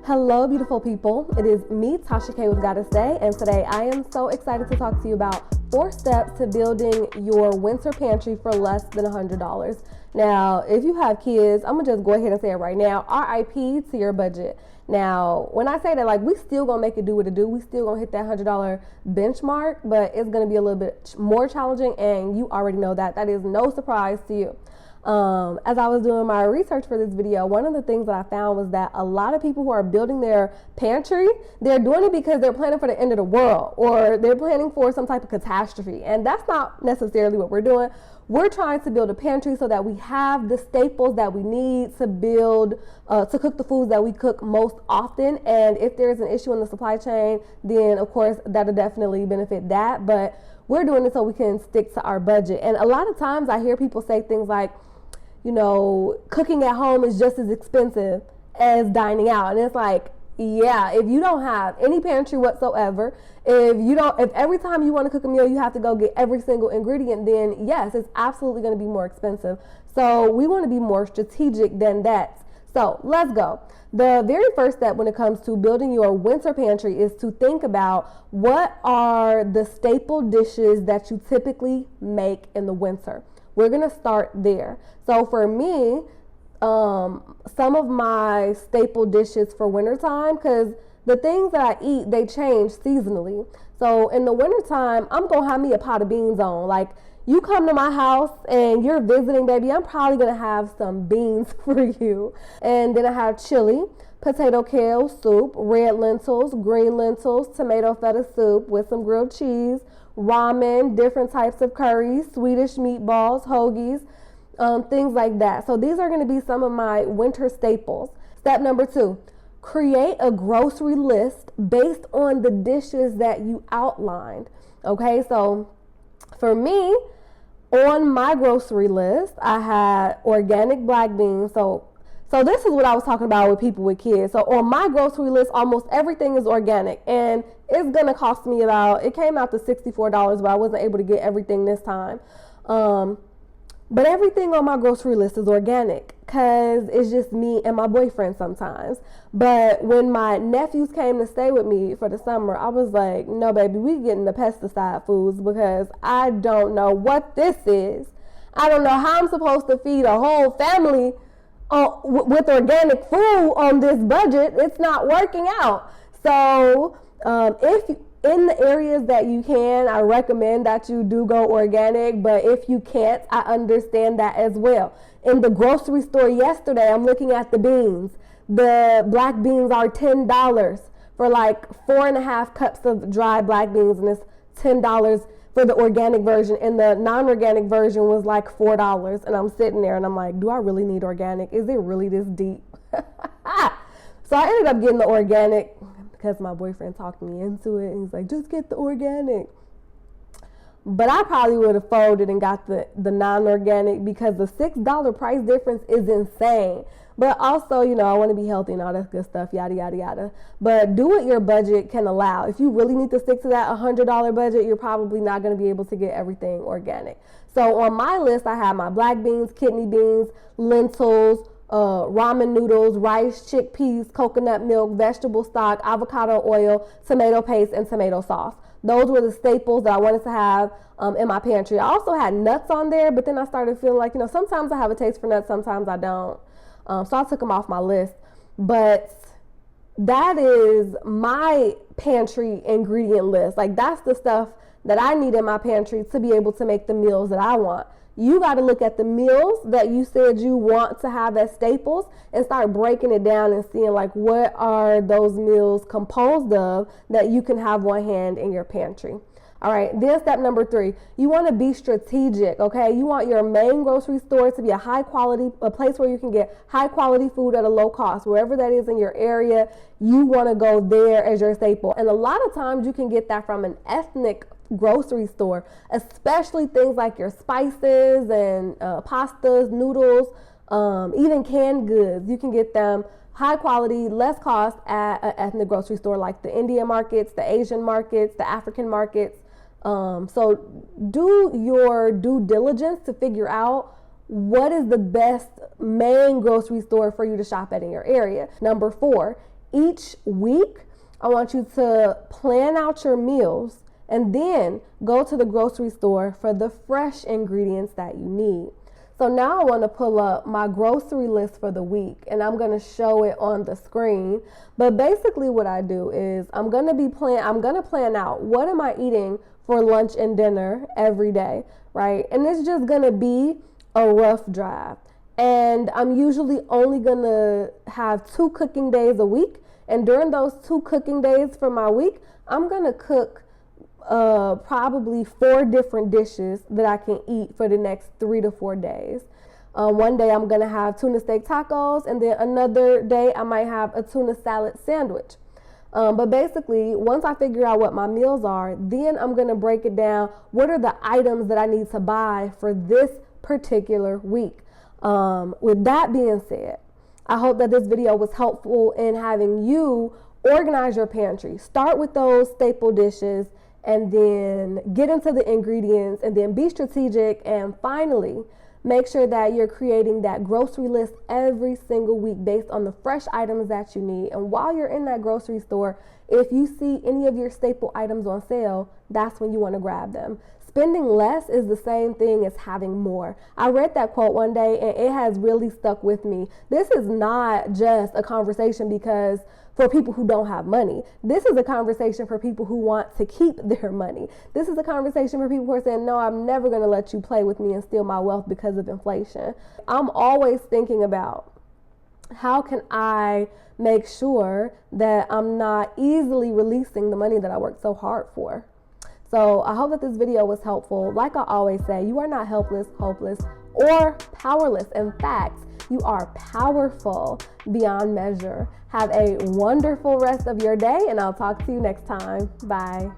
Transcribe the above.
Hello, beautiful people. It is me, Tasha K with Goddess Day, and today I am so excited to talk to you about 4 steps to building your winter pantry for less than $100. Now, if you have kids, I'm gonna just go ahead and say it right now, RIP to your budget. Now, when I say that, like, we still gonna make it do what it do. We still gonna hit that $100 benchmark, but it's gonna be a little bit more challenging, and you already know that. That is no surprise to you. As I was doing my research for this video, one of the things that I found was that a lot of people who are building their pantry, they're doing it because they're planning for the end of the world, or they're planning for some type of catastrophe. And that's not necessarily what we're doing. We're trying to build a pantry so that we have the staples that we need to build, to cook the foods that we cook most often. And if there's an issue in the supply chain, then of course that'll definitely benefit that. But we're doing it so we can stick to our budget. And a lot of times I hear people say things like, you know, cooking at home is just as expensive as dining out. And it's like, yeah, if you don't have any pantry whatsoever, if every time you want to cook a meal, you have to go get every single ingredient, then yes, it's absolutely going to be more expensive. So we want to be more strategic than that. So let's go. The very first step when it comes to building your winter pantry is to think about what are the staple dishes that you typically make in the winter. We're going to start there. So for me, some of my staple dishes for wintertime, because the things that I eat, they change seasonally. So in the wintertime, I'm going to have me a pot of beans on. Like, you come to my house and you're visiting, baby, I'm probably going to have some beans for you. And then I have chili, potato kale soup, red lentils, green lentils, tomato feta soup with some grilled cheese, ramen, different types of curries, Swedish meatballs, hoagies, things like that. So these are going to be some of my winter staples. Step number 2, create a grocery list based on the dishes that you outlined. Okay, so for me, on my grocery list, I had organic black beans. So this is what I was talking about with people with kids. So on my grocery list, almost everything is organic, and it's going to cost me it came out to $64, but I wasn't able to get everything this time. But everything on my grocery list is organic because it's just me and my boyfriend sometimes. But when my nephews came to stay with me for the summer, I was like, no, baby, we getting the pesticide foods because I don't know what this is. I don't know how I'm supposed to feed a whole family with organic food on this budget. It's not working out. So if in the areas that you can, I recommend that you do go organic, but if you can't, I understand that as well. In the grocery store yesterday, I'm looking at the beans. The black beans are $10 for like 4.5 cups of dry black beans, and it's $10 for the organic version, and the non-organic version was like $4. And I'm sitting there and I'm like, do I really need organic? Is it really this deep? So I ended up getting the organic because my boyfriend talked me into it, and he's like, just get the organic. But I probably would have folded and got the non-organic because the $6 price difference is insane. But also, you know, I want to be healthy and all that good stuff, yada, yada, yada. But do what your budget can allow. If you really need to stick to that $100 budget, you're probably not going to be able to get everything organic. So on my list, I have my black beans, kidney beans, lentils, ramen noodles, rice, chickpeas, coconut milk, vegetable stock, avocado oil, tomato paste, and tomato sauce. Those were the staples that I wanted to have in my pantry. I also had nuts on there, but then I started feeling like, you know, sometimes I have a taste for nuts, sometimes I don't. So I took them off my list. But that is my pantry ingredient list. Like, that's the stuff that I need in my pantry to be able to make the meals that I want. You got to look at the meals that you said you want to have as staples and start breaking it down and seeing, like, what are those meals composed of that you can have on hand in your pantry. All right, then step number 3, you want to be strategic, okay? You want your main grocery store to be a place where you can get high quality food at a low cost. Wherever that is in your area, you want to go there as your staple. And a lot of times you can get that from an ethnic grocery store, especially things like your spices and pastas, noodles, even canned goods. You can get them high quality, less cost at an ethnic grocery store like the Indian markets, the Asian markets, the African markets. So do your due diligence to figure out what is the best main grocery store for you to shop at in your area. Number 4, each week, I want you to plan out your meals and then go to the grocery store for the fresh ingredients that you need. So now I want to pull up my grocery list for the week, and I'm going to show it on the screen. But basically what I do is I'm going to plan out what am I eating for lunch and dinner every day, right? And it's just going to be a rough draft. And I'm usually only going to have 2 cooking days a week. And during those 2 cooking days for my week, I'm going to cook probably 4 different dishes that I can eat for the next 3 to 4 days. One day I'm going to have tuna steak tacos, and then another day I might have a tuna salad sandwich. But basically, once I figure out what my meals are, then I'm going to break it down. What are the items that I need to buy for this particular week? With that being said, I hope that this video was helpful in having you organize your pantry. Start with those staple dishes and then get into the ingredients and then be strategic, and finally make sure that you're creating that grocery list every single week based on the fresh items that you need. And while you're in that grocery store, if you see any of your staple items on sale, that's when you want to grab them. Spending less is the same thing as having more. I read that quote one day and it has really stuck with me. This is not just a conversation because for people who don't have money. This is a conversation for people who want to keep their money. This is a conversation for people who are saying, no, I'm never going to let you play with me and steal my wealth because of inflation. I'm always thinking about how can I make sure that I'm not easily releasing the money that I worked so hard for. So I hope that this video was helpful. Like I always say, you are not helpless, hopeless, or powerless. In fact, you are powerful beyond measure. Have a wonderful rest of your day, and I'll talk to you next time. Bye.